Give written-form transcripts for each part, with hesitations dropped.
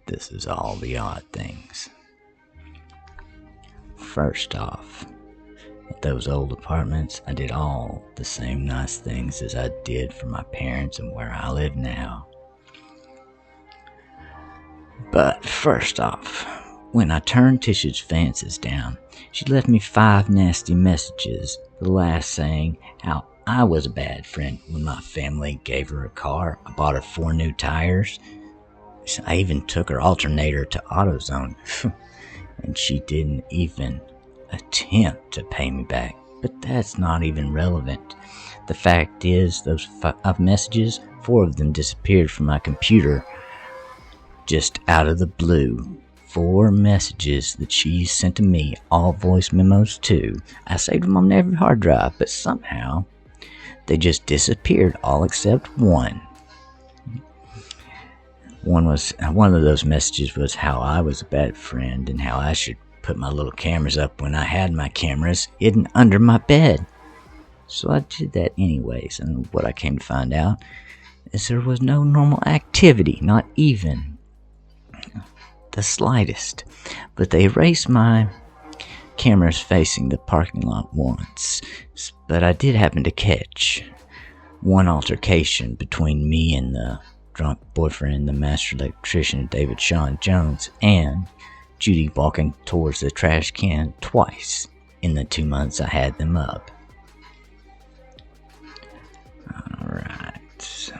This is all the odd things. First off, at those old apartments, I did all the same nice things as I did for my parents and where I live now. But first off, when I turned Tish's fences down, she left me 5 nasty messages, the last saying how I was a bad friend when my family gave her a car. I bought her 4 new tires. I even took her alternator to AutoZone. And she didn't even attempt to pay me back. But that's not even relevant. The fact is, those 5 messages, 4 of them disappeared from my computer just out of the blue. 4 messages that she sent to me, all voice memos too. I saved them on every hard drive, but somehow they just disappeared, all except one. One of those messages was how I was a bad friend and how I should put my little cameras up when I had my cameras hidden under my bed. So I did that anyways, and what I came to find out is there was no normal activity, not even the slightest. But they erased my cameras facing the parking lot once. But I did happen to catch one altercation between me and the drunk boyfriend, the master electrician, David Sean Jones, and Judy walking towards the trash can twice in the 2 months I had them up. Alright.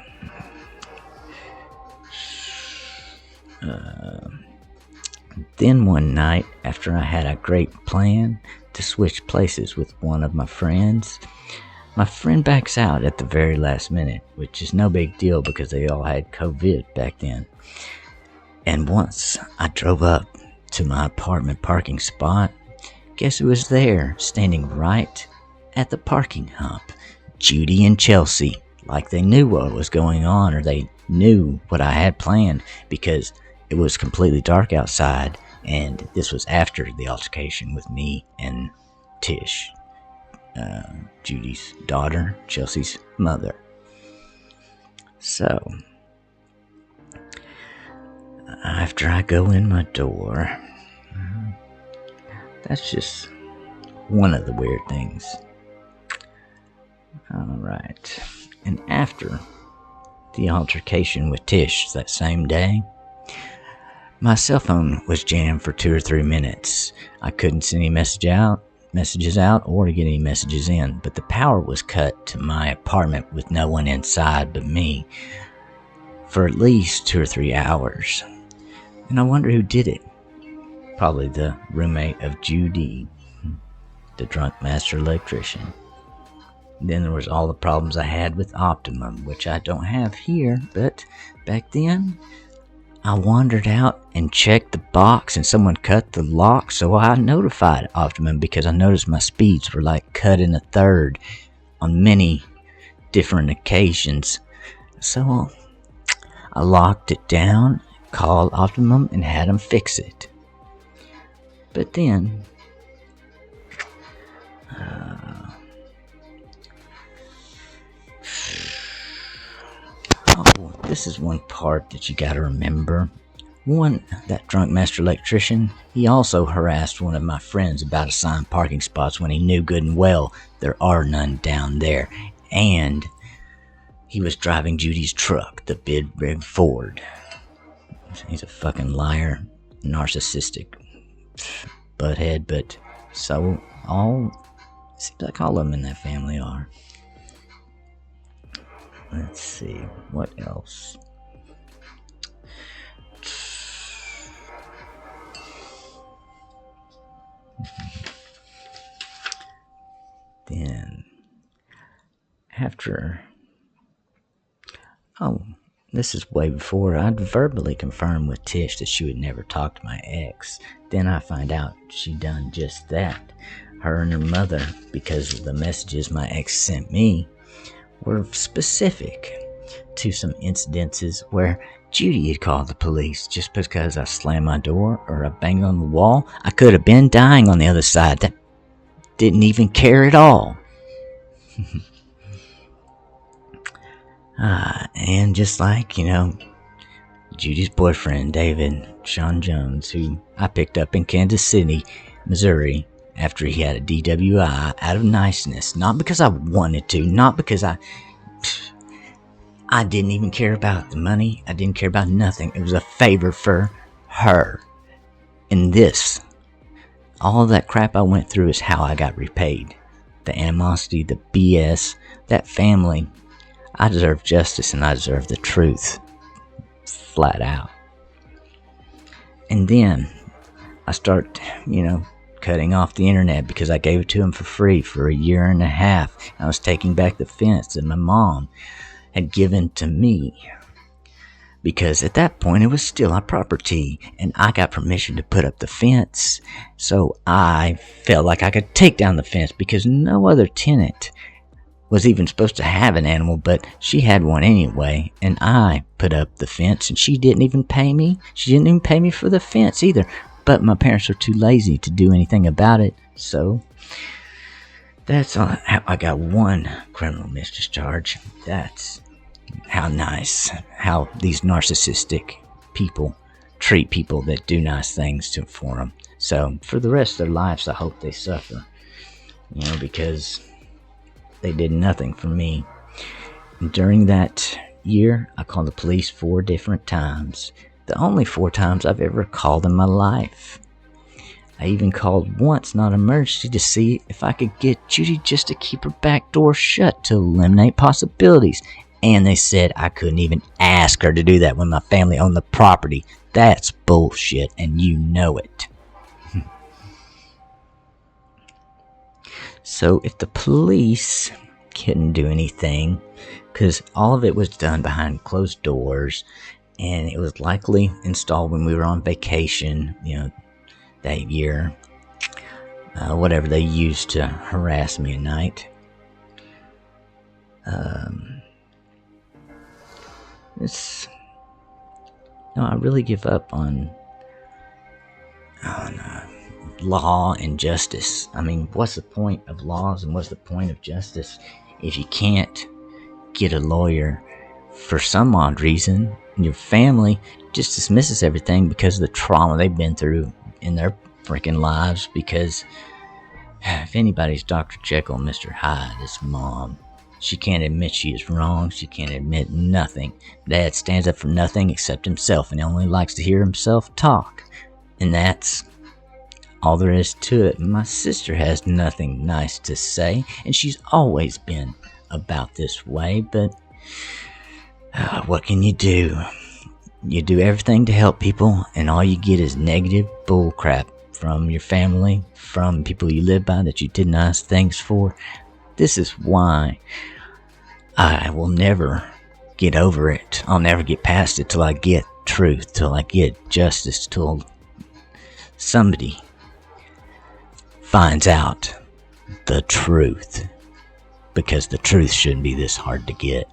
Then one night, after I had a great plan to switch places with one of my friends, my friend backs out at the very last minute, which is no big deal because they all had COVID back then. And once I drove up to my apartment parking spot, guess who was there, standing right at the parking hump? Judy and Chelsea, like they knew what was going on, or they knew what I had planned, because it was completely dark outside, and this was after the altercation with me and Tish, Judy's daughter, Chelsea's mother. So, after I go in my door, that's just one of the weird things. Alright, and after the altercation with Tish that same day, my cell phone was jammed for 2 or 3 minutes. I couldn't send any messages out or to get any messages in, but the power was cut to my apartment with no one inside but me for at least 2 or 3 hours. And I wonder who did it. Probably the roommate of Judy, the drunk master electrician. Then there was all the problems I had with Optimum, which I don't have here, but back then I wandered out and checked the box and someone cut the lock, so I notified Optimum because I noticed my speeds were like cut in a third on many different occasions. So I locked it down, called Optimum, and had them fix it. But then this is one part that you gotta remember. One, that drunk master electrician, he also harassed one of my friends about assigned parking spots when he knew good and well there are none down there. And he was driving Judy's truck, the big red Ford. He's a fucking liar, narcissistic butthead, but so seems like all of them in that family are. Let's see, what else? Then, after... this is way before I'd verbally confirmed with Tish that she would never talk to my ex. Then I find out she done just that. Her and her mother, because of the messages my ex sent me, were specific to some incidences where Judy had called the police just because I slammed my door or I banged on the wall. I could have been dying on the other side. That didn't even care at all. And just like, Judy's boyfriend, David Sean Jones, who I picked up in Kansas City, Missouri, after he had a DWI out of niceness. Not because I wanted to, not because I didn't even care about the money. I didn't care about nothing. It was a favor for her. And this, all of that crap I went through is how I got repaid. The animosity, the BS, that family. I deserve justice and I deserve the truth. Flat out. And then I start, cutting off the internet because I gave it to him for free for a year and a half. I was taking back the fence that my mom had given to me. Because at that point it was still our property and I got permission to put up the fence. So I felt like I could take down the fence because no other tenant was even supposed to have an animal, but she had one anyway, and I put up the fence and she didn't even pay me. She didn't even pay me for the fence either, but my parents were too lazy to do anything about it, so that's how I got one criminal mischarge. That's how nice, how these narcissistic people treat people that do nice things for them. So for the rest of their lives, I hope they suffer, because they did nothing for me. And during that year, I called the police 4 different times. The only 4 times I've ever called in my life. I even called once, not emergency, to see if I could get Judy just to keep her back door shut to eliminate possibilities. And they said I couldn't even ask her to do that when my family owned the property. That's bullshit, and you know it. So if the police couldn't do anything, because all of it was done behind closed doors, and it was likely installed when we were on vacation, that year, whatever they used to harass me at night. I really give up on law and justice. I mean, what's the point of laws and what's the point of justice if you can't get a lawyer for some odd reason? And your family just dismisses everything because of the trauma they've been through in their freaking lives. Because if anybody's Dr. Jekyll and Mr. Hyde, it's Mom. She can't admit she is wrong. She can't admit nothing. Dad stands up for nothing except himself and only likes to hear himself talk. And that's all there is to it. My sister has nothing nice to say, and she's always been about this way, but what can you do? You do everything to help people, and all you get is negative bullcrap from your family, from people you live by that you did nice things for. This is why I will never get over it. I'll never get past it till I get truth, till I get justice, till somebody finds out the truth. Because the truth shouldn't be this hard to get.